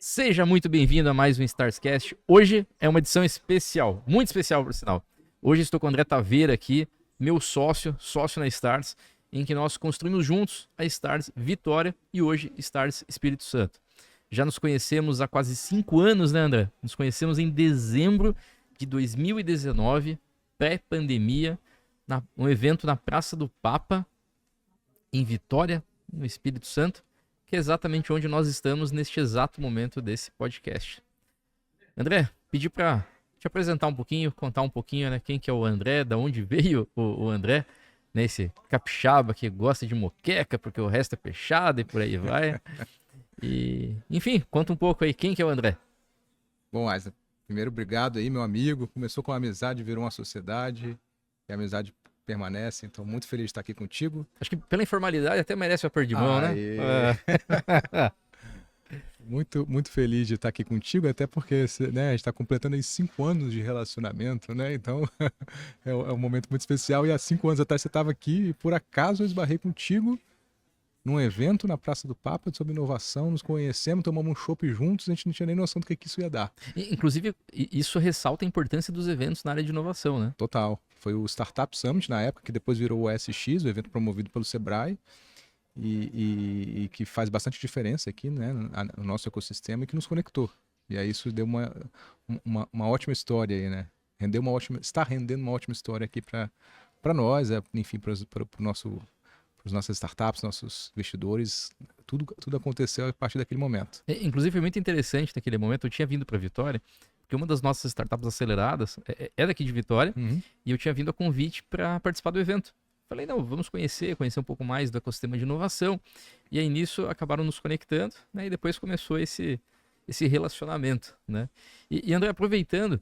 Seja muito bem-vindo a mais um Starscast. Hoje é uma edição especial, muito especial por sinal. Hoje estou com o André Taveira aqui, meu sócio na Stars, em que nós construímos juntos a Stars Vitória e hoje Stars Espírito Santo. Já nos conhecemos há quase 5 anos, né, André? Nos conhecemos em dezembro de 2019, pré-pandemia, um evento na Praça do Papa, em Vitória, no Espírito Santo, que é exatamente onde nós estamos neste exato momento desse podcast. André, pedi para te apresentar um pouquinho, contar um pouquinho, né, quem que é o André, da onde veio o André, né, esse capixaba que gosta de moqueca porque o resto é fechado e por aí vai. E, enfim, conta um pouco aí, quem que é o André? Bom, Asa, primeiro, obrigado aí, meu amigo. Começou com uma amizade, virou uma sociedade e a amizade permanece, então muito feliz de estar aqui contigo. Acho que pela informalidade até merece o aperto de mão, né? Muito feliz de estar aqui contigo, até porque né, a gente está completando aí 5 anos de relacionamento, né? Então é um momento muito especial. E há 5 anos atrás você estava aqui e por acaso eu esbarrei contigo num evento na Praça do Papa sobre inovação, nos conhecemos, tomamos um chopp juntos, a gente não tinha nem noção do que isso ia dar. Inclusive, isso ressalta a importância dos eventos na área de inovação, né? Total. Foi o Startup Summit na época, que depois virou o OSX, o evento promovido pelo Sebrae, e que faz bastante diferença aqui, né, no nosso ecossistema e que nos conectou. E aí isso deu uma ótima história aí, né? Está rendendo uma ótima história aqui para nós, enfim, para os nossas startups, nossos investidores, tudo aconteceu a partir daquele momento. Inclusive, foi muito interessante naquele momento. Eu tinha vindo para Vitória, porque uma das nossas startups aceleradas é daqui de Vitória, e eu tinha vindo a convite para participar do evento. Falei, não, vamos conhecer um pouco mais do ecossistema de inovação. E aí nisso acabaram nos conectando, né? E depois começou esse relacionamento, né? E André, aproveitando,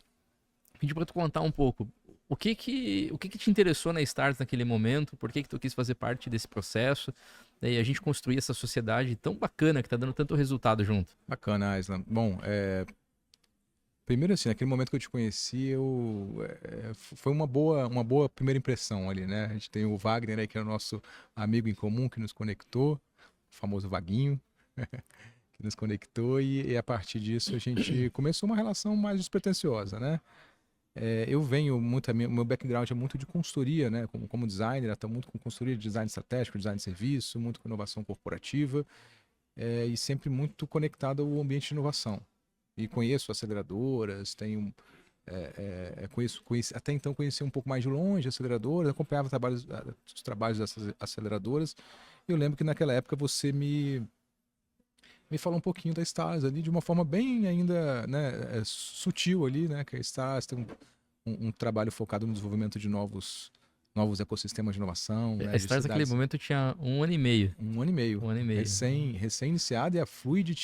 pedi para tu contar um pouco. O que te interessou na Stars naquele momento? Por que tu quis fazer parte desse processo? E a gente construir essa sociedade tão bacana que tá dando tanto resultado junto. Bacana, Aislan. Bom, primeiro assim, naquele momento que eu te conheci, foi uma boa primeira impressão ali, né? A gente tem o Wagner aí, que é o nosso amigo em comum, que nos conectou, o famoso Vaguinho, que nos conectou, e a partir disso a gente começou uma relação mais despretensiosa, né? Eu venho muito, o meu background é muito de consultoria, né? Como designer, estou muito com consultoria de design estratégico, design de serviço, muito com inovação corporativa, e sempre muito conectado ao ambiente de inovação. E conheço aceleradoras, até então conheci um pouco mais de longe aceleradoras, acompanhava os trabalhos dessas aceleradoras. E eu lembro que naquela época você me falou um pouquinho da Stars ali de uma forma bem ainda, né, sutil ali, né, que a Stars tem um trabalho focado no desenvolvimento de novos ecossistemas de inovação. A Stars naquele momento tinha 1 ano e meio. 1 ano e meio. 1 ano e meio. Recém-iniciado, e a Fluid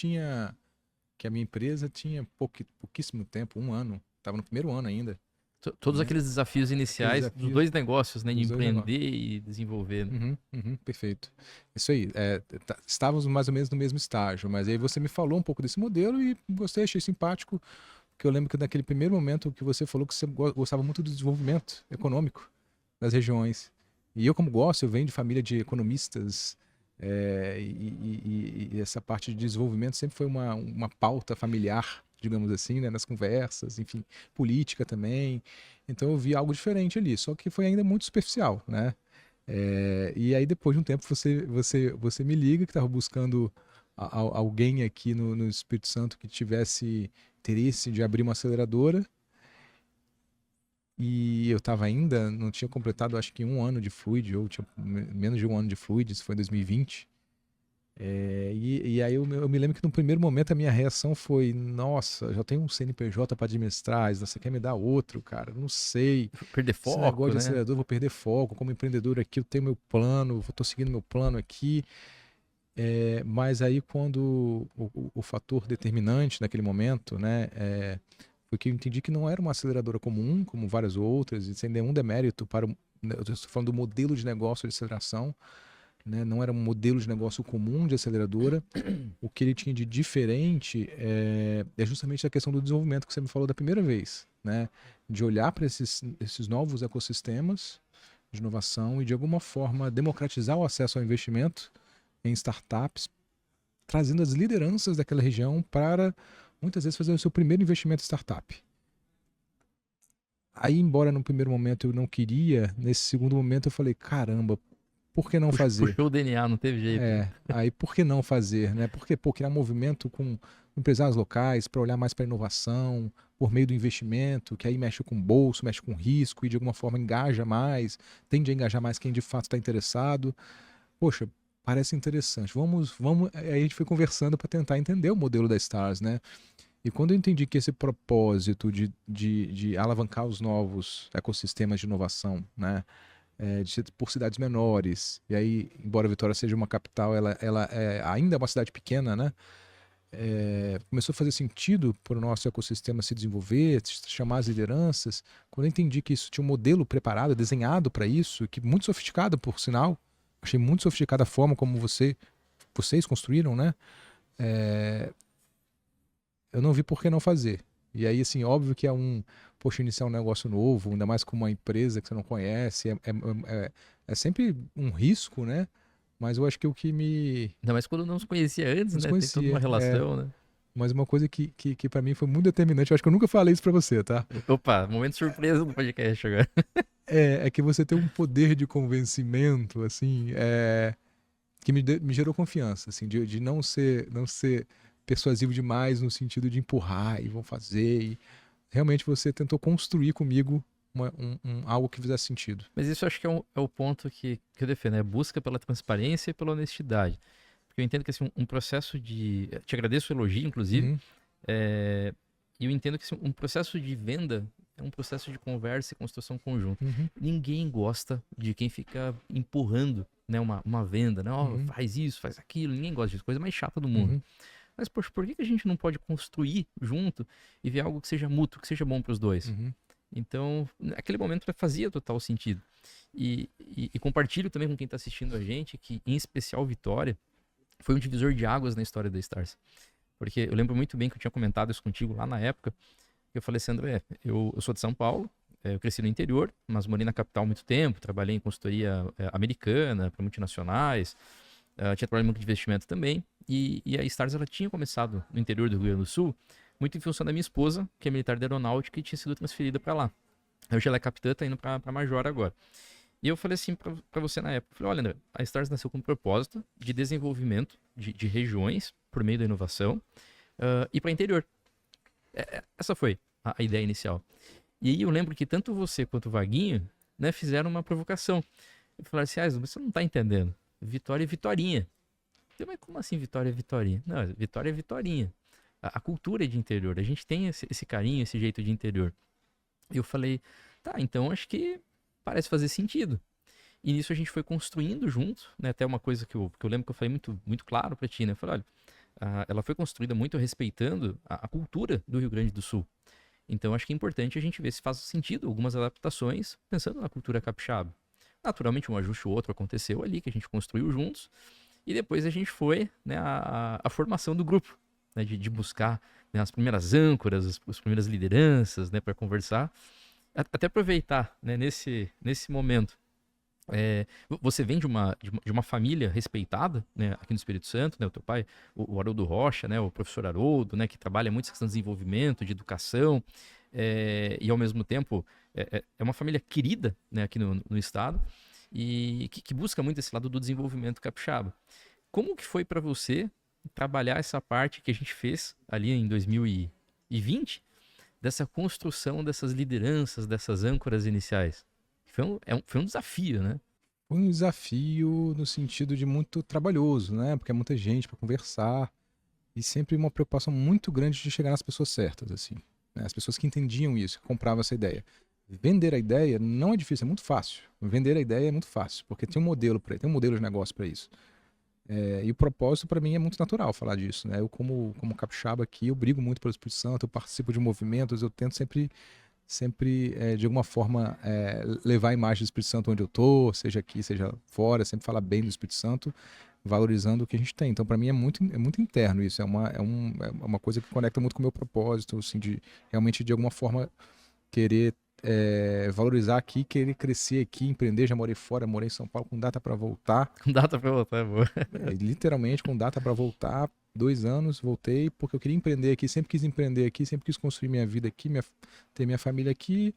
que a minha empresa tinha pouquíssimo tempo, 1 ano. Estava no primeiro ano ainda. Todos aqueles desafios iniciais dos dois negócios, né? De empreender e desenvolver. Né? Perfeito. Isso aí. Estávamos mais ou menos no mesmo estágio, mas aí você me falou um pouco desse modelo e gostei, achei simpático, porque eu lembro que naquele primeiro momento que você falou que você gostava muito do desenvolvimento econômico das regiões. E eu, como gosto, eu venho de família de economistas, e essa parte de desenvolvimento sempre foi uma pauta familiar, digamos assim, né, nas conversas, enfim, política também. Então eu vi algo diferente ali, só que foi ainda muito superficial, né? E aí depois de um tempo você me liga que estava buscando alguém aqui no Espírito Santo que tivesse interesse de abrir uma aceleradora. E eu não tinha completado acho que 1 ano de Fluid, ou tinha menos de 1 ano de Fluid, isso foi em 2020. E aí eu me lembro que no primeiro momento a minha reação foi: nossa, já tenho um CNPJ para administrar, você quer me dar outro, cara? Não sei. Perder foco, esse negócio de né? acelerador, vou perder foco. Como empreendedor aqui, eu tenho meu plano, estou seguindo meu plano aqui. Mas aí quando o fator determinante naquele momento, né, foi que eu entendi que não era uma aceleradora comum, como várias outras, e sem nenhum demérito eu estou falando do modelo de negócio de aceleração, né? Não era um modelo de negócio comum de aceleradora. O que ele tinha de diferente é justamente a questão do desenvolvimento que você me falou da primeira vez, né? De olhar para esses novos ecossistemas de inovação e de alguma forma democratizar o acesso ao investimento em startups trazendo as lideranças daquela região para, muitas vezes, fazer o seu primeiro investimento em startup. Aí, embora no primeiro momento eu não queria, nesse segundo momento eu falei, caramba, por que não fazer? Puxou o DNA, não teve jeito. Aí por que não fazer, né? Porque, criar movimento com empresários locais para olhar mais para a inovação, por meio do investimento, que aí mexe com o bolso, mexe com risco e de alguma forma engaja mais, tende a engajar mais quem de fato está interessado. Poxa, parece interessante. Vamos. Aí a gente foi conversando para tentar entender o modelo da Stars, né? E quando eu entendi que esse propósito de alavancar os novos ecossistemas de inovação, né? Por cidades menores, e aí, embora Vitória seja uma capital, ela é ainda uma cidade pequena, né? Começou a fazer sentido para o nosso ecossistema se desenvolver, chamar as lideranças. Quando eu entendi que isso tinha um modelo preparado, desenhado para isso, que muito sofisticado, por sinal, achei muito sofisticada a forma como vocês construíram, né? Eu não vi por que não fazer. E aí, assim, óbvio que poxa, iniciar um negócio novo, ainda mais com uma empresa que você não conhece, é sempre um risco, né? Mas eu acho que o que me... Ainda mais quando não se conhecia antes, Não se né? Tem toda uma conhecia, relação, né? mas uma coisa que para mim foi muito determinante, eu acho que eu nunca falei isso para você, tá? Opa, momento surpresa do podcast agora. É que você tem um poder de convencimento, assim, que me gerou confiança, assim, de não ser persuasivo demais no sentido de empurrar e vão fazer. E realmente você tentou construir comigo algo que fizesse sentido. Mas isso eu acho que é o ponto que eu defendo, é a busca pela transparência e pela honestidade. Porque eu entendo que assim, um processo de... Te agradeço o elogio, inclusive. Uhum, E eu entendo que assim, um processo de venda é um processo de conversa e construção conjunta. uhum, Ninguém gosta de quem fica empurrando, né, uma venda, né? Ó, uhum, faz isso, faz aquilo. Ninguém gosta disso. Coisa mais chata do mundo. uhum, Mas, poxa, por que a gente não pode construir junto e ver algo que seja mútuo, que seja bom para os dois? uhum, Então, naquele momento fazia total sentido. E compartilho também com quem está assistindo a gente que, em especial, Vitória foi um divisor de águas na história da Stars. Porque eu lembro muito bem que eu tinha comentado isso contigo lá na época. Eu falei assim, André, eu sou de São Paulo, eu cresci no interior, mas morei na capital há muito tempo, trabalhei em consultoria americana, para multinacionais, tinha trabalhado muito de investimento também. E a Stars ela tinha começado no interior do Rio Grande do Sul, muito em função da minha esposa, que é militar da aeronáutica e tinha sido transferida para lá. Hoje ela é capitã, tá indo para major agora. E eu falei assim para você na época, falei, olha, André, a Stars nasceu com um propósito de desenvolvimento de regiões por meio da inovação e para interior. Essa foi a ideia inicial. E aí eu lembro que tanto você quanto o Vaguinho, né, fizeram uma provocação. Falaram assim, você não tá entendendo. Vitória é Vitorinha. Eu, mas como assim Vitória é Vitorinha? Não, Vitória é Vitorinha. A cultura é de interior. A gente tem esse carinho, esse jeito de interior. E eu falei, tá, então acho que parece fazer sentido. E nisso a gente foi construindo junto, né? Até uma coisa que eu lembro que eu falei muito, muito claro pra ti, né? Eu falei, olha, ela foi construída muito respeitando a cultura do Rio Grande do Sul. Então acho que é importante a gente ver se faz sentido algumas adaptações pensando na cultura capixaba. Naturalmente um ajuste ou outro aconteceu ali, que a gente construiu juntos, e depois a gente foi, né, a formação do grupo, né, de buscar, né, as primeiras âncoras, as primeiras lideranças, né, para conversar, até aproveitar, né, nesse momento. Você vem de uma família respeitada, né, aqui no Espírito Santo, né, o teu pai, o Haroldo Rocha, né, o professor Haroldo, né, que trabalha muito essa questão de desenvolvimento, de educação, e ao mesmo tempo é uma família querida, né, aqui no estado e que busca muito esse lado do desenvolvimento capixaba. Como que foi para você trabalhar essa parte que a gente fez ali em 2020, dessa construção dessas lideranças, dessas âncoras iniciais? Foi um desafio, né? Foi um desafio no sentido de muito trabalhoso, né? Porque é muita gente para conversar e sempre uma preocupação muito grande de chegar nas pessoas certas, assim, né? As pessoas que entendiam isso, que compravam essa ideia. Vender a ideia não é difícil, é muito fácil. Vender a ideia é muito fácil, porque tem um modelo tem um modelo de negócio para isso. E o propósito para mim é muito natural falar disso, né? Eu como capixaba aqui, eu brigo muito pelo Espírito Santo, eu participo de movimentos, eu tento sempre de alguma forma levar a imagem do Espírito Santo onde eu tô, seja aqui, seja fora, sempre falar bem do Espírito Santo, valorizando o que a gente tem. Então, para mim, é muito interno isso, é uma coisa que conecta muito com o meu propósito, assim, de realmente, de alguma forma, querer valorizar aqui, querer crescer aqui, empreender. Já morei fora, morei em São Paulo, com data para voltar, Com data pra voltar, é boa. literalmente com data para voltar, 2 anos, voltei, porque eu queria empreender aqui, sempre quis empreender aqui, sempre quis construir minha vida aqui, ter minha família aqui.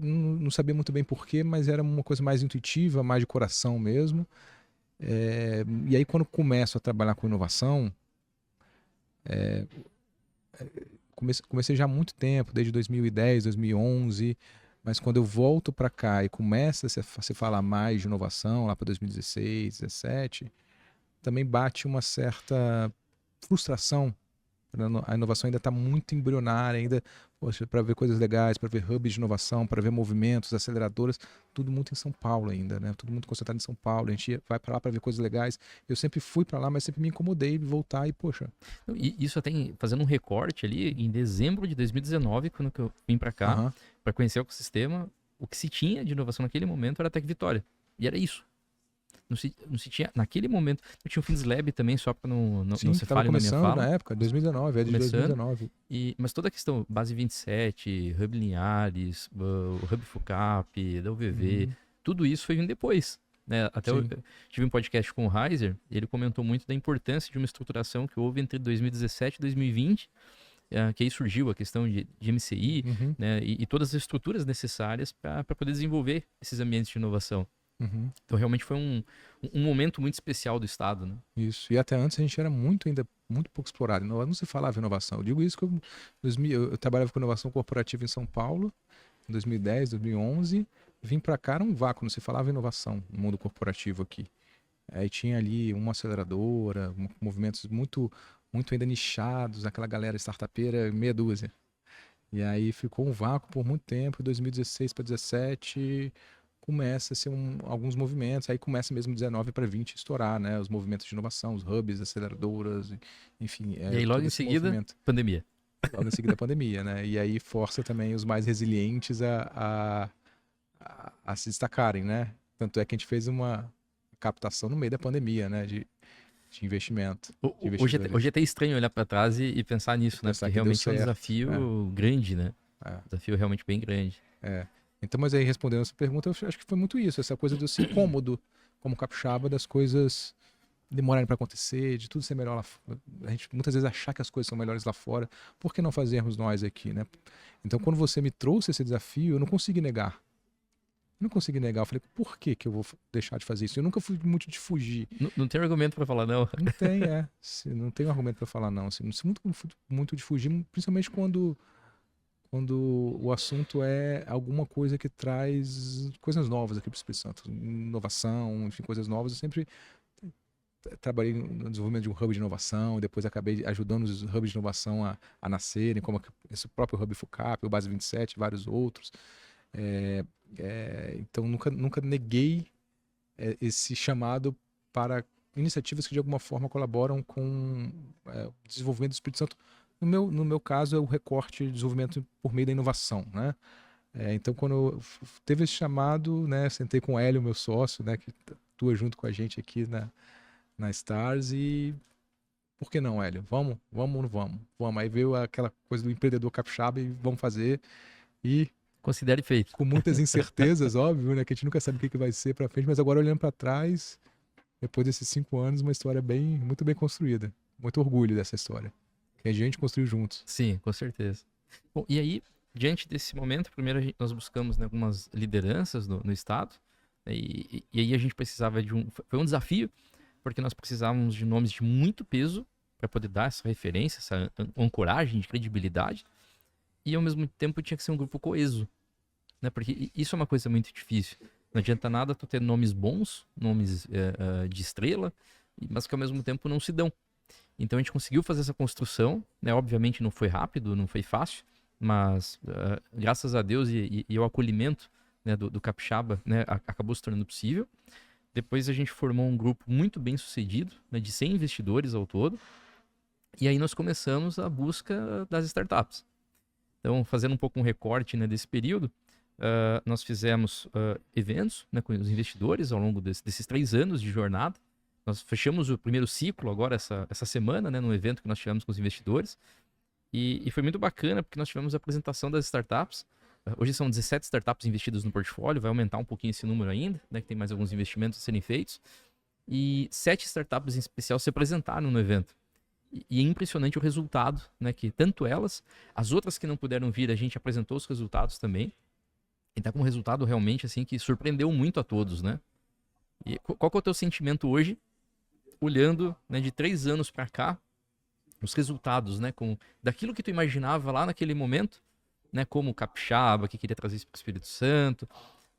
Não sabia muito bem porquê, mas era uma coisa mais intuitiva, mais de coração mesmo. E aí quando começo a trabalhar com inovação, comecei já há muito tempo, desde 2010, 2011, mas quando eu volto para cá e começa a se falar mais de inovação, lá para 2016, 2017, também bate uma certa frustração. A inovação ainda está muito embrionária, ainda, para ver coisas legais, para ver hubs de inovação, para ver movimentos, aceleradoras, tudo muito em São Paulo ainda, né? Tudo muito concentrado em São Paulo. A gente vai para lá para ver coisas legais. Eu sempre fui para lá, mas sempre me incomodei de voltar e, poxa. E isso até fazendo um recorte ali, em dezembro de 2019, quando eu vim para cá, para conhecer o ecossistema, o que se tinha de inovação naquele momento era a Tec Vitória. E era isso. Não se tinha, naquele momento, eu tinha o FinSlab também, só para não se falhe na minha fala. Na época, 2019, de 2019. Mas toda a questão, base 27, Hub Linhares, o Hub Fucap, da UVV, tudo isso foi vindo depois. Né? Até eu tive um podcast com o Heiser, e ele comentou muito da importância de uma estruturação que houve entre 2017 e 2020, que aí surgiu a questão de MCI, né? E todas as estruturas necessárias para poder desenvolver esses ambientes de inovação. Então realmente foi um momento muito especial do Estado, né? Isso, e até antes a gente era ainda muito pouco explorado, não se falava inovação. Eu digo isso que eu trabalhava com inovação corporativa em São Paulo, em 2010, 2011, vim para cá, era um vácuo, não se falava inovação no mundo corporativo aqui. Aí tinha ali uma aceleradora, movimentos muito ainda nichados, aquela galera startupeira, meia dúzia. E aí ficou um vácuo por muito tempo, 2016 para 2017... começa a ser alguns movimentos, aí começa mesmo 19 para 20 estourar, né? Os movimentos de inovação, os hubs, aceleradoras, enfim. E aí logo em seguida, pandemia. Logo em seguida a pandemia, né? E aí força também os mais resilientes a se destacarem, né? Tanto é que a gente fez uma captação no meio da pandemia, né? De investimento. Hoje é até estranho olhar para trás e pensar nisso, né? Porque realmente é um desafio grande, né? Desafio realmente bem grande. Então, mas aí respondendo essa pergunta, eu acho que foi muito isso, essa coisa de eu ser incômodo como capixaba, das coisas demorarem para acontecer, de tudo ser melhor lá fora. A gente muitas vezes achar que as coisas são melhores lá fora, por que não fazermos nós aqui, né? Então, quando você me trouxe esse desafio, eu não consegui negar. Eu falei, por que eu vou deixar de fazer isso? Eu nunca fui muito de fugir. Não tem argumento para falar não. Não tem, não tem argumento para falar não. Assim, não sou muito de fugir, principalmente quando o assunto é alguma coisa que traz coisas novas aqui para o Espírito Santo, inovação, enfim, coisas novas. Eu sempre trabalhei no desenvolvimento de um hub de inovação, depois acabei ajudando os hubs de inovação a nascerem, como esse próprio Hub Fucap, o Base 27, vários outros. Então nunca neguei esse chamado para iniciativas que de alguma forma colaboram com o desenvolvimento do Espírito Santo. No meu caso, é o recorte de desenvolvimento por meio da inovação, né? Então, quando teve esse chamado, né, sentei com o Hélio, meu sócio, né, que atua junto com a gente aqui na Stars, e por que não, Hélio? Vamos ou não vamos? Vamos. Aí veio aquela coisa do empreendedor capixaba e vamos fazer. E considere feito. Com muitas incertezas, óbvio, né, que a gente nunca sabe o que vai ser para frente, mas agora olhando para trás, depois desses 5 anos, uma história muito bem construída. Muito orgulho dessa história. Que a gente construiu juntos. Sim, com certeza. Bom, e aí, diante desse momento, primeiro nós buscamos, né, algumas lideranças no estado, né, e aí a gente precisava foi um desafio, porque nós precisávamos de nomes de muito peso para poder dar essa referência, essa ancoragem de credibilidade, e ao mesmo tempo tinha que ser um grupo coeso, né, porque isso é uma coisa muito difícil. Não adianta nada tu ter nomes bons, nomes de estrela, mas que ao mesmo tempo não se dão. Então a gente conseguiu fazer essa construção, né? Obviamente não foi rápido, não foi fácil, mas graças a Deus e ao acolhimento, né, do capixaba, né, acabou se tornando possível. Depois a gente formou um grupo muito bem sucedido, né, de 100 investidores ao todo, e aí nós começamos a busca das startups. Então, fazendo um pouco um recorte, né, desse período, nós fizemos eventos, né, com os investidores ao longo desses 3 anos de jornada. Nós fechamos o primeiro ciclo agora, essa semana, né, num evento que nós tivemos com os investidores. E foi muito bacana, porque nós tivemos a apresentação das startups. Hoje são 17 startups investidas no portfólio, vai aumentar um pouquinho esse número ainda, né, que tem mais alguns investimentos a serem feitos. e 7 startups em especial se apresentaram no evento. E é impressionante o resultado, né? Que tanto elas, as outras que não puderam vir, a gente apresentou os resultados também. E tá com um resultado realmente assim que surpreendeu muito a todos, né? E qual que é o teu sentimento hoje, olhando, né, de 3 anos para cá, os resultados, né? Daquilo que tu imaginava lá naquele momento, né? Como Capixaba, que queria trazer isso para o Espírito Santo,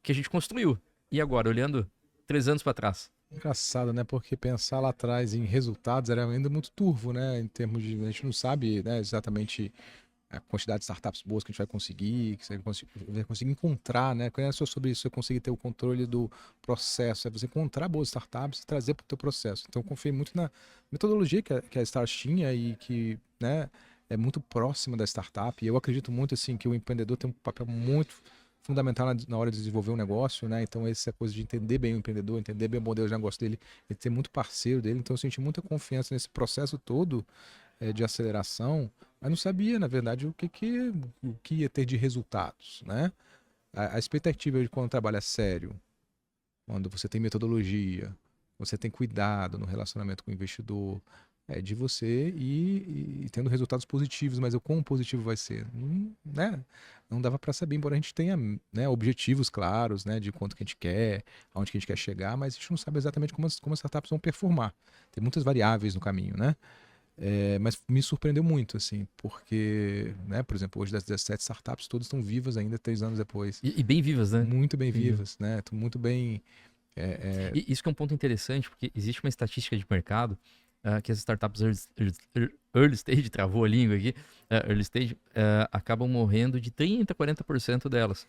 que a gente construiu. E agora, olhando 3 anos para trás. Engraçado, né? Porque pensar lá atrás em resultados era ainda muito turvo, né? Em termos de. A gente não sabe, né, exatamente a quantidade de startups boas que a gente vai conseguir, que você vai conseguir encontrar, né? Quando é só sobre isso, você conseguir ter o controle do processo, é você encontrar boas startups e trazer para o teu processo. Então, eu confiei muito na metodologia que a Stars tinha e que, né, é muito próxima da startup. E eu acredito muito, assim, que o empreendedor tem um papel muito fundamental na hora de desenvolver um negócio, né? Então, essa coisa de entender bem o empreendedor, entender bem o modelo de negócio dele, ele ter muito parceiro dele. Então, eu senti muita confiança nesse processo todo de aceleração, mas não sabia, na verdade, o que ia ter de resultados, né? A expectativa de quando trabalha sério, quando você tem metodologia, você tem cuidado no relacionamento com o investidor, é de você ir tendo resultados positivos, mas o quão positivo vai ser? Né? Não dava para saber, embora a gente tenha, né, objetivos claros, né, de quanto que a gente quer, aonde que a gente quer chegar, mas a gente não sabe exatamente como as startups vão performar. Tem muitas variáveis no caminho, né? Mas me surpreendeu muito, assim, porque, né, por exemplo, hoje das 17 startups, todas estão vivas ainda 3 anos depois. E bem vivas, né? Muito bem Bem vivas. vivas, né? Estão muito bem. E isso que é um ponto interessante, porque existe uma estatística de mercado que as startups early stage, travou a língua aqui, early stage, acabam morrendo de 30% a 40% delas.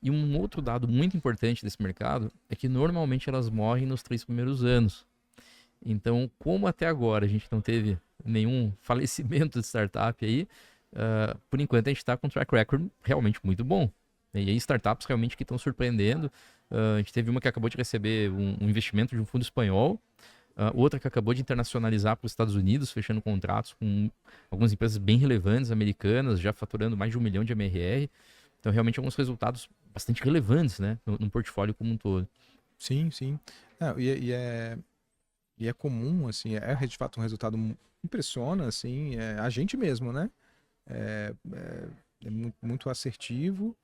E um outro dado muito importante desse mercado é que normalmente elas morrem nos 3 primeiros anos. Então, como até agora a gente não teve nenhum falecimento de startup aí, por enquanto a gente está com um track record realmente muito bom. E aí startups realmente que estão surpreendendo. A gente teve uma que acabou de receber um investimento de um fundo espanhol, outra que acabou de internacionalizar para os Estados Unidos, fechando contratos com algumas empresas bem relevantes americanas, já faturando mais de 1 milhão de MRR. Então, realmente, alguns resultados bastante relevantes, né, no portfólio como um todo. Sim, sim. Não, e é comum, assim, de fato um resultado impressiona, assim, a gente mesmo, né? É muito, muito assertivo.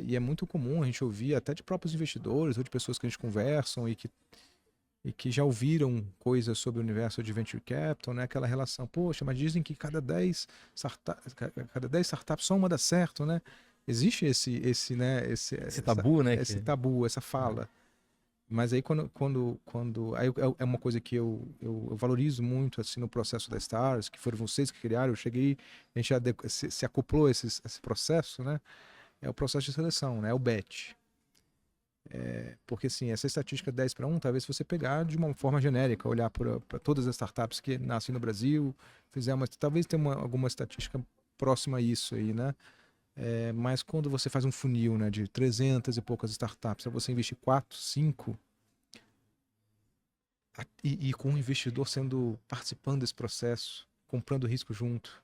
E é muito comum a gente ouvir até de próprios investidores ou de pessoas que a gente conversam e que já ouviram coisas sobre o universo de venture capital, né? Aquela relação, poxa, mas dizem que cada 10 startups só uma dá certo, né? Existe né, Esse tabu, né? esse tabu, essa fala. Mas aí aí é uma coisa que eu valorizo muito assim no processo da Stars, que foram vocês que criaram, eu cheguei, a gente já se acoplou a esse processo, né? É o processo de seleção, né? É o batch. Porque assim, essa estatística 10-1, talvez se você pegar de uma forma genérica, olhar para todas as startups que nascem no Brasil, talvez tenha alguma estatística próxima a isso aí, né? Mas quando você faz um funil, né, de 300 e poucas startups, para você investir 4, 5, e com o investidor participando desse processo, comprando risco junto,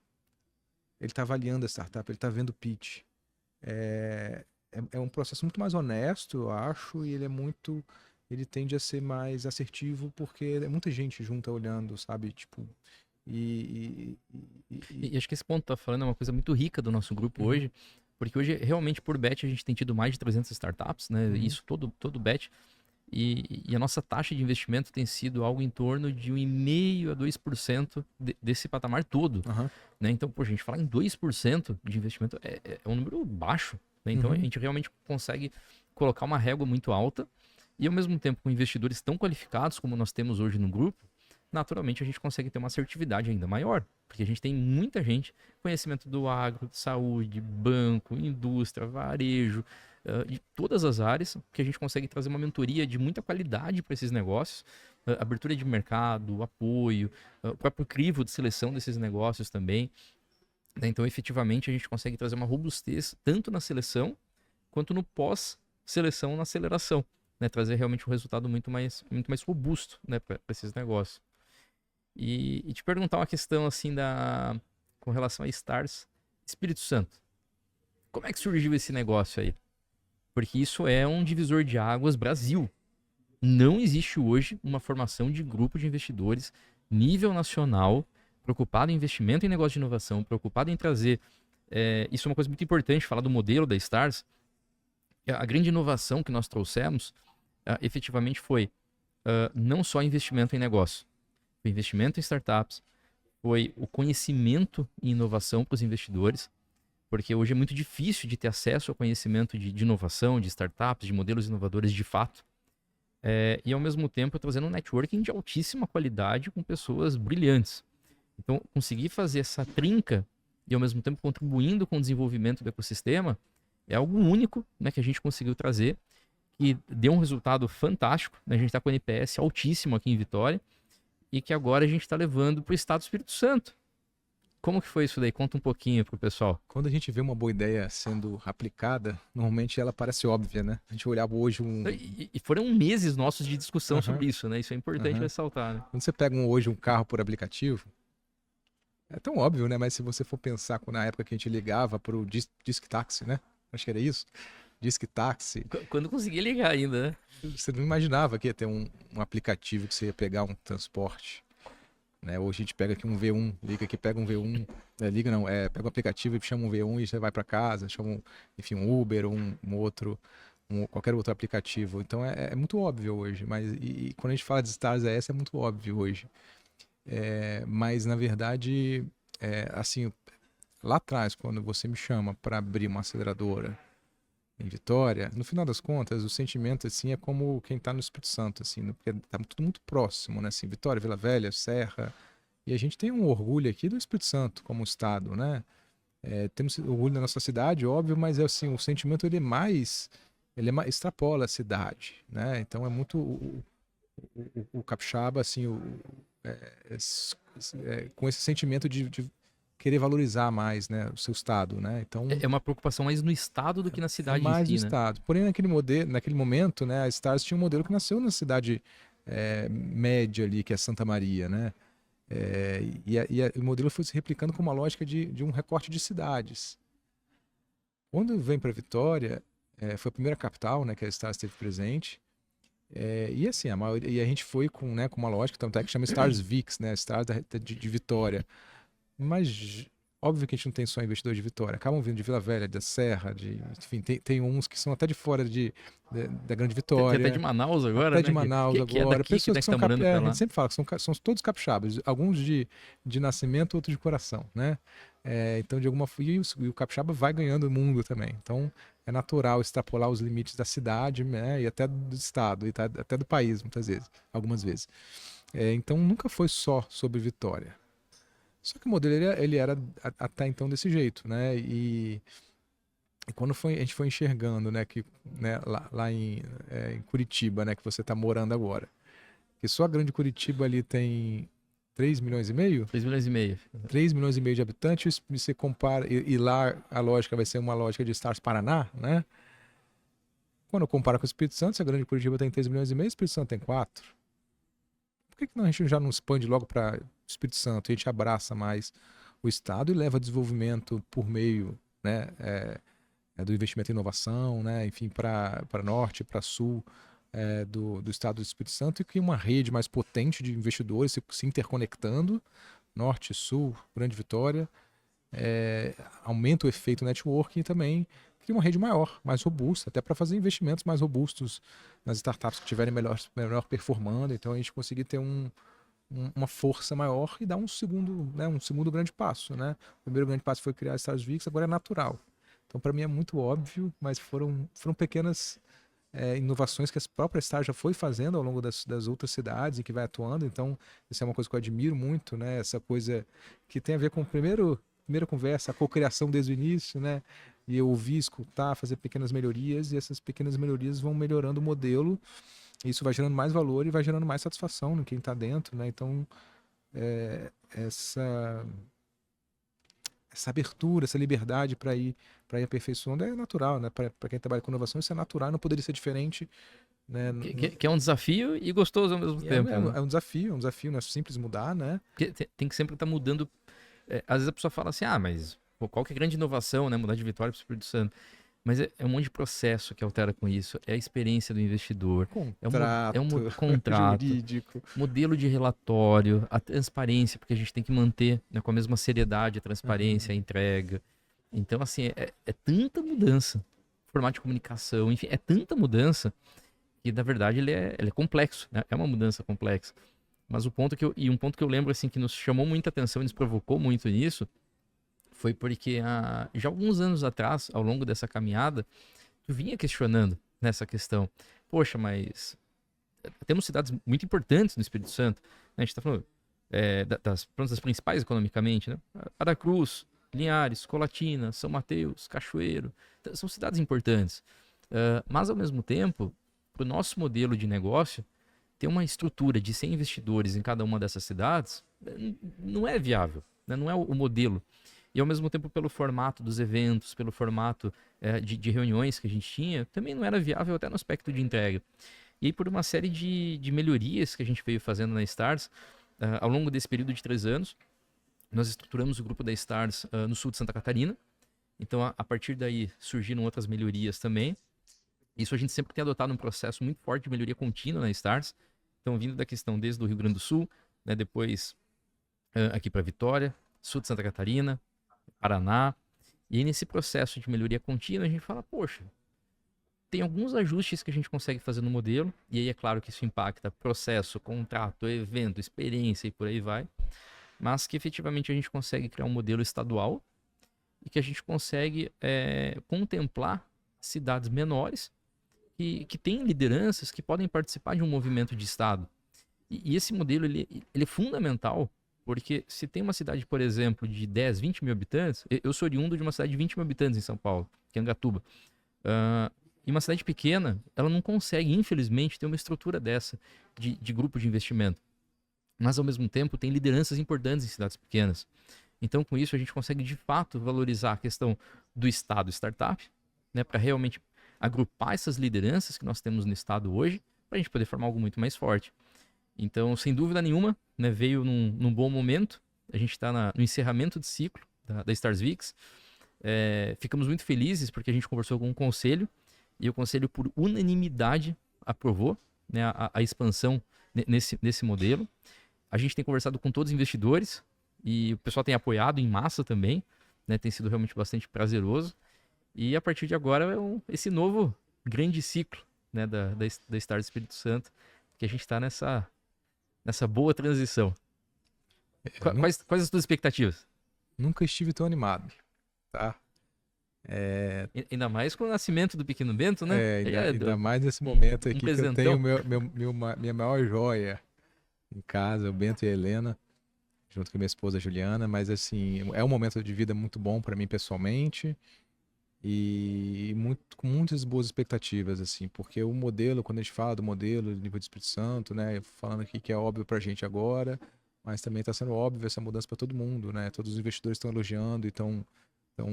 ele está avaliando a startup, ele está vendo o pitch. É um processo muito mais honesto, eu acho, e ele tende a ser mais assertivo porque é muita gente junta olhando, sabe? Tipo, E acho que esse ponto que tá falando é uma coisa muito rica do nosso grupo hoje, porque hoje, realmente, por bet, a gente tem tido mais de 300 startups, né? Isso todo bet. E a nossa taxa de investimento tem sido algo em torno de 1,5% a 2% desse patamar todo. Né? Então, a gente falar em 2% de investimento é um número baixo. Né? Então, a gente realmente consegue colocar uma régua muito alta e, ao mesmo tempo, com investidores tão qualificados como nós temos hoje no grupo, naturalmente a gente consegue ter uma assertividade ainda maior. Porque a gente tem muita gente, conhecimento do agro, de saúde, banco, indústria, varejo, de todas as áreas, que a gente consegue trazer uma mentoria de muita qualidade para esses negócios, abertura de mercado, apoio, o próprio crivo de seleção desses negócios também. Né? Então, efetivamente, a gente consegue trazer uma robustez tanto na seleção quanto no pós-seleção, na aceleração. Né? Trazer realmente um resultado muito mais robusto, né, para esses negócios. E te perguntar uma questão assim com relação a Stars Espírito Santo. Como é que surgiu esse negócio aí? Porque isso é um divisor de águas Brasil. Não existe hoje uma formação de grupo de investidores nível nacional preocupado em investimento em negócio de inovação, preocupado em trazer. Isso é uma coisa muito importante, falar do modelo da Stars. A grande inovação que nós trouxemos efetivamente foi não só investimento em negócio, foi investimento em startups, foi o conhecimento e inovação para os investidores, porque hoje é muito difícil de ter acesso ao conhecimento de inovação, de startups, de modelos inovadores de fato. E ao mesmo tempo trazendo um networking de altíssima qualidade com pessoas brilhantes. Então, conseguir fazer essa trinca e ao mesmo tempo contribuindo com o desenvolvimento do ecossistema é algo único, né, que a gente conseguiu trazer e deu um resultado fantástico, né? A gente está com NPS altíssimo aqui em Vitória e que agora a gente está levando para o estado do Espírito Santo. Como que foi isso daí? Conta um pouquinho pro pessoal. Quando a gente vê uma boa ideia sendo aplicada, normalmente ela parece óbvia, né? A gente olhava hoje E foram meses nossos de discussão sobre isso, né? Isso é importante ressaltar, né? Quando você pega hoje um carro por aplicativo, é tão óbvio, né? Mas se você for pensar na época que a gente ligava pro Disque Táxi, né? Acho que era isso. Disque Táxi. Quando conseguia ligar ainda, né? Você não imaginava que ia ter um aplicativo que você ia pegar um transporte. Né? Hoje a gente pega aqui um V1, liga aqui, pega um V1, liga não, pega um aplicativo e chama um V1 e você vai para casa, chama enfim, um Uber ou qualquer outro aplicativo. Então é muito óbvio hoje, mas e quando a gente fala de Stars AS é muito óbvio hoje. Mas na verdade, assim, lá atrás, quando você me chama para abrir uma aceleradora em Vitória, no final das contas, o sentimento assim é como quem está no Espírito Santo, assim, porque tá tudo muito próximo, né? Assim, Vitória, Vila Velha, Serra, e a gente tem um orgulho aqui do Espírito Santo como estado, né? Temos orgulho da nossa cidade, óbvio, mas assim, o sentimento ele extrapola a cidade, né? Então é muito o capixaba, assim, com esse sentimento de querer valorizar mais, né, o seu estado, né? Então é uma preocupação mais no estado do que na cidade mais em si, no né? estado. Porém, naquele momento, né, a Stars tinha um modelo que nasceu na cidade média ali, que é Santa Maria, né? O modelo foi se replicando com uma lógica de um recorte de cidades. Quando vem para Vitória, foi a primeira capital, né, que a Stars esteve presente. E assim, a gente foi com uma lógica, tanto é que chama Stars VIX, né, Stars de Vitória. Mas óbvio que a gente não tem só investidor de Vitória, acabam vindo de Vila Velha, da Serra, enfim, tem uns que são até de fora da Grande Vitória. Tem até de Manaus agora, até né? de Manaus que agora. É daqui, pessoas que são morando pra a lá. gente sempre fala que são todos capixabas, alguns de nascimento, outros de coração, né? Então, de alguma forma, e o capixaba vai ganhando o mundo também. Então, é natural extrapolar os limites da cidade, né? E até do estado, e até do país, algumas vezes. Então, nunca foi só sobre Vitória. Só que o modelo ele era até então desse jeito, né? E quando a gente foi enxergando, né, que lá em Curitiba, né, que você está morando agora, que só a Grande Curitiba ali tem 3 milhões e meio? 3 milhões e meio. 3 milhões e meio de habitantes, você compara, e lá a lógica vai ser uma lógica de Stars Paraná, né? Quando eu comparo com o Espírito Santo, se a Grande Curitiba tem 3 milhões e meio, o Espírito Santo tem 4. Por que a gente já não expande logo para Espírito Santo? A gente abraça mais o Estado e leva desenvolvimento por meio, né, do investimento em inovação, né, enfim, para norte, para sul do Estado do Espírito Santo, e cria uma rede mais potente de investidores se interconectando, norte, sul, Grande Vitória, aumenta o efeito networking e também cria uma rede maior, mais robusta, até para fazer investimentos mais robustos nas startups que estiverem melhor performando. Então a gente conseguir ter uma força maior e dar um segundo grande passo, né? O primeiro grande passo foi criar a Stars VIX, agora é natural. Então para mim é muito óbvio, mas foram pequenas inovações que a própria Stars já foi fazendo ao longo das outras cidades e que vai atuando. Então isso é uma coisa que eu admiro muito, né? Essa coisa que tem a ver com primeira conversa, a cocriação desde o início, né? E eu ouvir, escutar, fazer pequenas melhorias, e essas pequenas melhorias vão melhorando o modelo. Isso vai gerando mais valor e vai gerando mais satisfação em quem está dentro, né? Então, essa abertura, essa liberdade para ir aperfeiçoando é natural, né? Para quem trabalha com inovação, isso é natural, não poderia ser diferente. Né? Que é um desafio e gostoso ao mesmo tempo. É um desafio, não é simples mudar, né? Porque tem que sempre estar mudando. Às vezes a pessoa fala assim, mas qual que é a grande inovação, né? Mudar de Vitória para o Espírito Santo. Mas é um monte de processo que altera com isso. É a experiência do investidor, é um Contrato, contrato, jurídico. modelo de relatório, a transparência, porque a gente tem que manter, né, com a mesma seriedade a transparência, a entrega. Então, assim, é tanta mudança. Formato de comunicação, enfim, é tanta mudança que, na verdade, ele é complexo, né? É uma mudança complexa. Mas um ponto que eu lembro, assim, que nos chamou muita atenção e nos provocou muito nisso, foi porque já alguns anos atrás, ao longo dessa caminhada, tu vinha questionando nessa questão. Poxa, mas temos cidades muito importantes no Espírito Santo, né? A gente está falando das principais economicamente, né? Aracruz, Linhares, Colatina, São Mateus, Cachoeiro, são cidades importantes. Mas, ao mesmo tempo, para o nosso modelo de negócio, ter uma estrutura de 100 investidores em cada uma dessas cidades não é viável, né? Não é o modelo. E, ao mesmo tempo, pelo formato dos eventos, pelo formato de reuniões que a gente tinha, também não era viável até no aspecto de entrega. E aí, por uma série de melhorias que a gente veio fazendo na Stars, ao longo desse período de 3 anos, nós estruturamos o grupo da Stars no sul de Santa Catarina. Então, a partir daí, surgiram outras melhorias também. Isso a gente sempre tem adotado um processo muito forte de melhoria contínua na Stars. Então, vindo da questão desde o Rio Grande do Sul, né, depois aqui para Vitória, sul de Santa Catarina, Paraná. E aí, nesse processo de melhoria contínua, a gente fala, poxa, tem alguns ajustes que a gente consegue fazer no modelo, e aí é claro que isso impacta processo, contrato, evento, experiência e por aí vai, mas que efetivamente a gente consegue criar um modelo estadual e que a gente consegue contemplar cidades menores que têm lideranças que podem participar de um movimento de Estado. E esse modelo ele é fundamental, porque se tem uma cidade, por exemplo, de 10, 20 mil habitantes, eu sou oriundo de uma cidade de 20 mil habitantes em São Paulo, que é Angatuba. E uma cidade pequena, ela não consegue, infelizmente, ter uma estrutura dessa de grupo de investimento. Mas, ao mesmo tempo, tem lideranças importantes em cidades pequenas. Então, com isso, a gente consegue, de fato, valorizar a questão do Estado startup, né, para realmente agrupar essas lideranças que nós temos no Estado hoje, para a gente poder formar algo muito mais forte. Então, sem dúvida nenhuma, né, veio num bom momento. A gente está no encerramento de ciclo da Stars Vix. Ficamos muito felizes porque a gente conversou com o conselho e o conselho, por unanimidade, aprovou, né, a expansão nesse modelo. A gente tem conversado com todos os investidores e o pessoal tem apoiado em massa também, né, tem sido realmente bastante prazeroso. E a partir de agora esse novo grande ciclo, né, da Stars Espírito Santo, que a gente está nessa boa transição. Quais as tuas expectativas? Nunca estive tão animado, tá? Ainda mais com o nascimento do pequeno Bento, né? Ainda mais nesse momento aqui que eu presentão. tenho minha maior joia em casa, o Bento e a Helena, junto com a minha esposa Juliana, mas assim, é um momento de vida muito bom para mim pessoalmente e com muitas boas expectativas, assim, porque o modelo, quando a gente fala do modelo do nível de Espírito Santo, né, falando aqui que é óbvio pra gente agora, mas também está sendo óbvio essa mudança para todo mundo, né? Todos os investidores estão elogiando e estão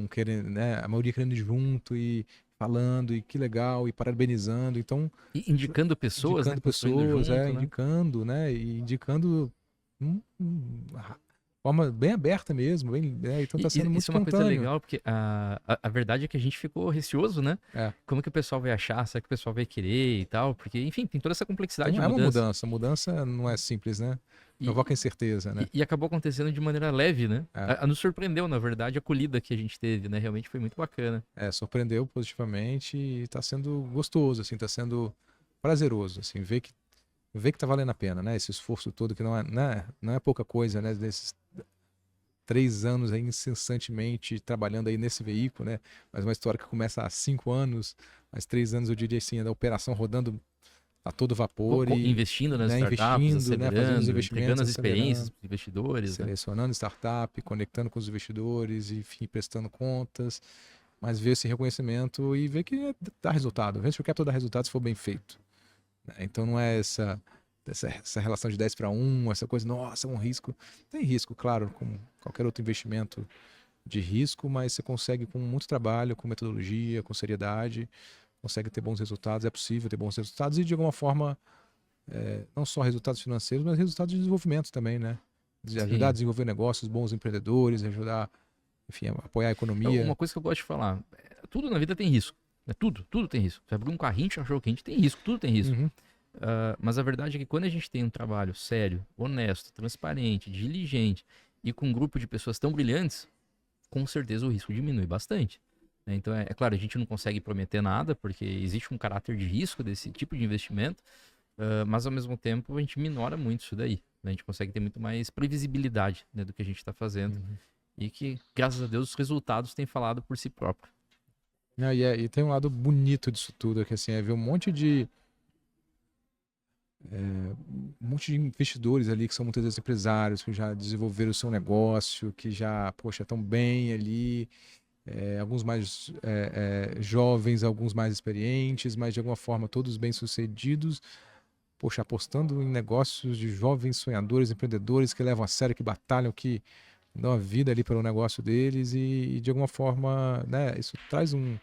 querendo, né? A maioria querendo ir junto e falando, e que legal, e parabenizando. Então, E indicando pessoas, indicando né? Construindo pessoas, junto, né? indicando, né? E indicando forma bem aberta mesmo, então tá sendo muito isso é uma coisa espontâneo. legal, porque a verdade é que a gente ficou receoso, né? Como que o pessoal vai achar? Será que o pessoal vai querer e tal? Porque, enfim, tem toda essa complexidade Então, de mudança. mudança não é simples, né? Provoca incerteza, né? E acabou acontecendo de maneira leve, né? Nos surpreendeu, na verdade, a acolhida que a gente teve, né? Realmente foi muito bacana. Surpreendeu positivamente e tá sendo gostoso, assim, tá sendo prazeroso, assim, ver que tá valendo a pena, né? Esse esforço todo que não é pouca coisa, né? Desses 3 anos aí incessantemente trabalhando aí nesse veículo, né? Mas uma história que começa há 5 anos, mas 3 anos eu diria assim, da operação rodando a todo vapor e investindo nas né, startups, investindo, né, fazendo os investimentos, entregando as experiências para os investidores, selecionando startup, conectando com os investidores, enfim, prestando contas, mas ver esse reconhecimento e ver que dá resultado. Venture Capital dá resultado se for bem feito. Então não é essa relação de 10-1, essa coisa, nossa, é um risco. Tem risco, claro, como qualquer outro investimento de risco, mas você consegue com muito trabalho, com metodologia, com seriedade, consegue ter bons resultados, é possível ter bons resultados e de alguma forma, não só resultados financeiros, mas resultados de desenvolvimento também, né? De ajudar a desenvolver negócios, bons empreendedores, ajudar, enfim, a apoiar a economia. Uma coisa que eu gosto de falar, tudo na vida tem risco, Né? Tudo tem risco. Você abrir um carrinho de cachorro-quente tem risco, tudo tem risco. Uhum. Mas a verdade é que quando a gente tem um trabalho sério, honesto, transparente, diligente e com um grupo de pessoas tão brilhantes, com certeza o risco diminui bastante. Né? Então, é claro, a gente não consegue prometer nada, porque existe um caráter de risco desse tipo de investimento, mas ao mesmo tempo a gente minora muito isso daí. Né? A gente consegue ter muito mais previsibilidade, né, do que a gente está fazendo. Uhum. E que, graças a Deus, os resultados têm falado por si próprio. E tem um lado bonito disso tudo, que assim, é ver um monte de investidores ali que são muitas vezes empresários, que já desenvolveram o seu negócio, que já, poxa, estão bem ali, alguns mais jovens, alguns mais experientes, mas de alguma forma todos bem-sucedidos, poxa, apostando em negócios de jovens sonhadores, empreendedores que levam a sério, que batalham, que dão a vida ali pelo negócio deles e de alguma forma, né, isso traz um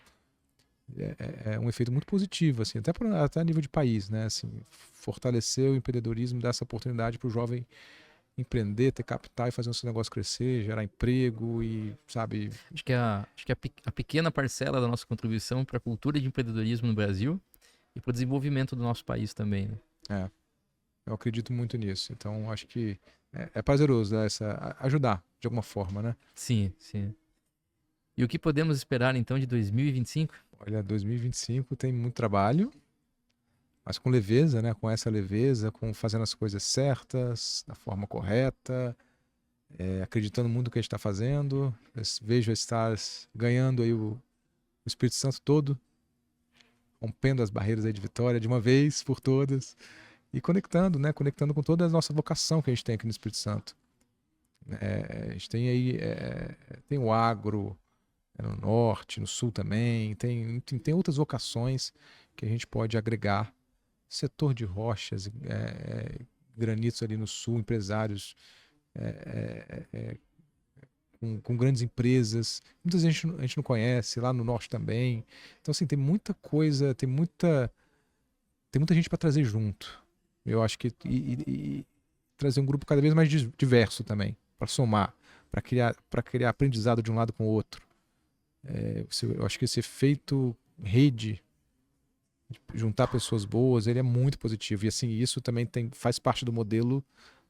efeito muito positivo, assim, até a nível de país, né, assim, fortalecer o empreendedorismo, dar essa oportunidade para o jovem empreender, ter capital e fazer o seu negócio crescer, gerar emprego e, sabe... Acho que a pequena parcela da nossa contribuição para a cultura de empreendedorismo no Brasil e para o desenvolvimento do nosso país também, né? Eu acredito muito nisso. Então, acho que é prazeroso, né, ajudar de alguma forma, né? Sim, sim. E o que podemos esperar então de 2025? Olha, 2025 tem muito trabalho, mas com leveza, né? Com essa leveza, com fazendo as coisas certas, da forma correta, acreditando muito no que a gente está fazendo. Eu vejo estar ganhando aí o Espírito Santo todo, rompendo as barreiras aí de Vitória de uma vez por todas e conectando, né? Conectando com toda a nossa vocação que a gente tem aqui no Espírito Santo. A gente tem aí, tem o agro, no norte, no sul também, tem outras vocações que a gente pode agregar. Setor de rochas, granitos ali no sul, empresários com grandes empresas, muitas vezes a gente não conhece, lá no norte também. Então, assim, tem muita coisa, tem muita gente para trazer junto. Eu acho que e trazer um grupo cada vez mais diverso também, para somar, para criar aprendizado de um lado com o outro. Eu acho que esse efeito rede, juntar pessoas boas, ele é muito positivo. E assim, isso também faz parte do modelo,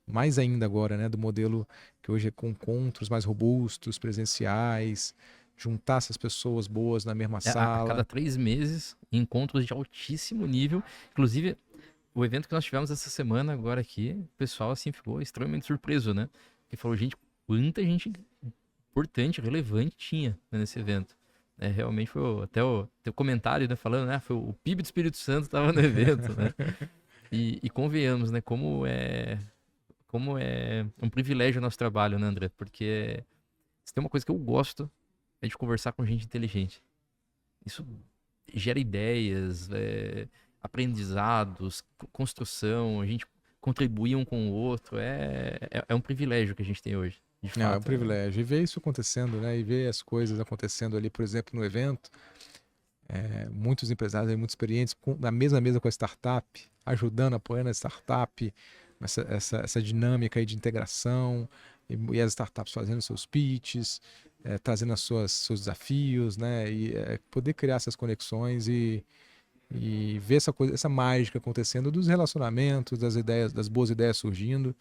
mais ainda agora, né? Do modelo que hoje é com encontros mais robustos, presenciais, juntar essas pessoas boas na mesma A cada sala. 3 meses, encontros de altíssimo nível. Inclusive, o evento que nós tivemos essa semana agora aqui, o pessoal assim ficou extremamente surpreso, né? Porque falou, gente, quanta gente importante, relevante tinha, né, nesse evento. Realmente foi até o teu comentário, né, falando, né, foi o PIB do Espírito Santo estava no evento, né? E convenhamos, né, como é um privilégio o nosso trabalho, né, André? Porque se tem uma coisa que eu gosto é de conversar com gente inteligente. Isso gera ideias, aprendizados, construção, a gente contribui um com o outro. É um privilégio que a gente tem hoje, de É um fato. privilégio. E ver isso acontecendo, né? E ver as coisas acontecendo ali, por exemplo, no evento. Muitos empresários aí, muito experientes, na mesma mesa com a startup, ajudando, apoiando a startup, essa dinâmica aí de integração, e as startups fazendo seus pitches, trazendo seus desafios, né? E poder criar essas conexões e ver essa mágica acontecendo dos relacionamentos, das ideias, das boas ideias surgindo.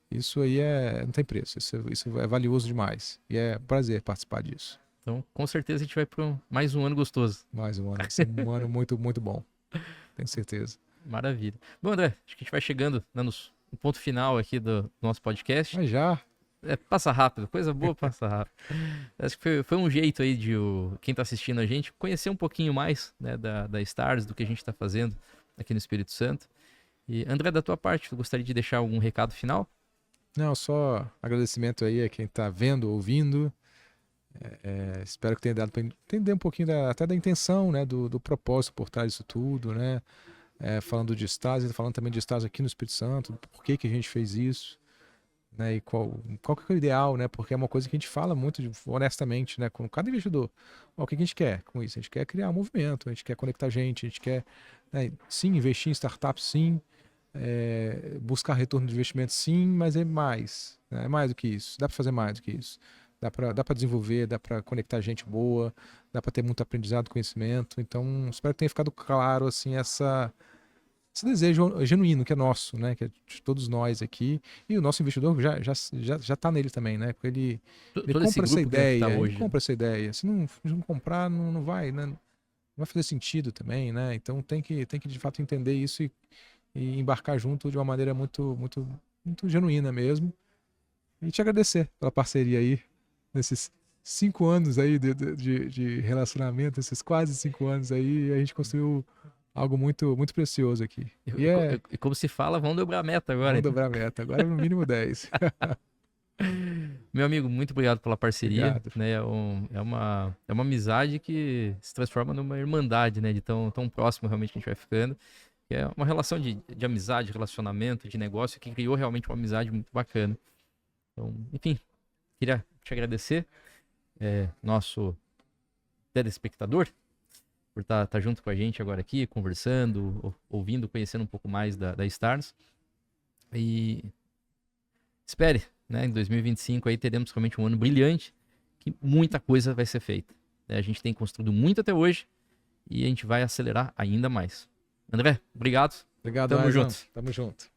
Isso aí não tem preço, isso é valioso demais. E é um prazer participar disso. Então, com certeza a gente vai para mais um ano gostoso. Mais um ano, vai ser um ano muito, muito bom. Tenho certeza. Maravilha. Bom, André, acho que a gente vai chegando, né, no ponto final aqui do nosso podcast. Mas já, Passa rápido, coisa boa passa rápido. Acho que foi um jeito aí de quem está assistindo a gente conhecer um pouquinho mais, né, da Stars, do que a gente está fazendo aqui no Espírito Santo. E, André, da tua parte, tu gostaria de deixar algum recado final? não, só agradecimento aí a quem está vendo, ouvindo. Espero que tenha dado para entender um pouquinho até da intenção, né, do propósito por trás disso tudo, né? Falando de Stars, falando também de Stars aqui no Espírito Santo, por que a gente fez isso, né? E qual que é o ideal, né? Porque é uma coisa que a gente fala muito honestamente, né? Com cada investidor. O que a gente quer com isso? A gente quer criar um movimento, a gente quer conectar gente, a gente quer, né, sim, investir em startups, sim, buscar retorno de investimento, sim, mas é mais, né? É mais do que isso. Dá para fazer mais do que isso. dá pra desenvolver, dá pra conectar gente boa, dá pra ter muito aprendizado, conhecimento. Então, espero que tenha ficado claro, assim, esse desejo genuíno que é nosso, né? Que é de todos nós aqui. E o nosso investidor já tá nele também, né? Porque ele Todo esse compra essa grupo que a gente tá ideia, ele hoje. compra essa ideia. Se não comprar, não vai, né? Não vai fazer sentido também, né? Então tem que de fato entender isso e embarcar junto de uma maneira muito genuína mesmo. E te agradecer pela parceria aí, nesses 5 anos aí de relacionamento, esses quase 5 anos aí, a gente construiu algo muito precioso aqui. E E como se fala, vamos dobrar a meta agora. vamos Então. dobrar a meta, agora no mínimo 10. Meu amigo, muito obrigado pela parceria, Obrigado. né? É uma amizade que se transforma numa irmandade, né? De tão próximo realmente que a gente vai ficando. É uma relação de amizade, relacionamento, de negócio que criou realmente uma amizade muito bacana. Então, enfim, queria te agradecer, nosso telespectador, por estar junto com a gente agora aqui, conversando, ouvindo, conhecendo um pouco mais da Stars. E espere, né? Em 2025 aí teremos realmente um ano brilhante, que muita coisa vai ser feita, né? A gente tem construído muito até hoje e a gente vai acelerar ainda mais. André, obrigado. Obrigado, Tamo Aizan. junto. Tamo junto.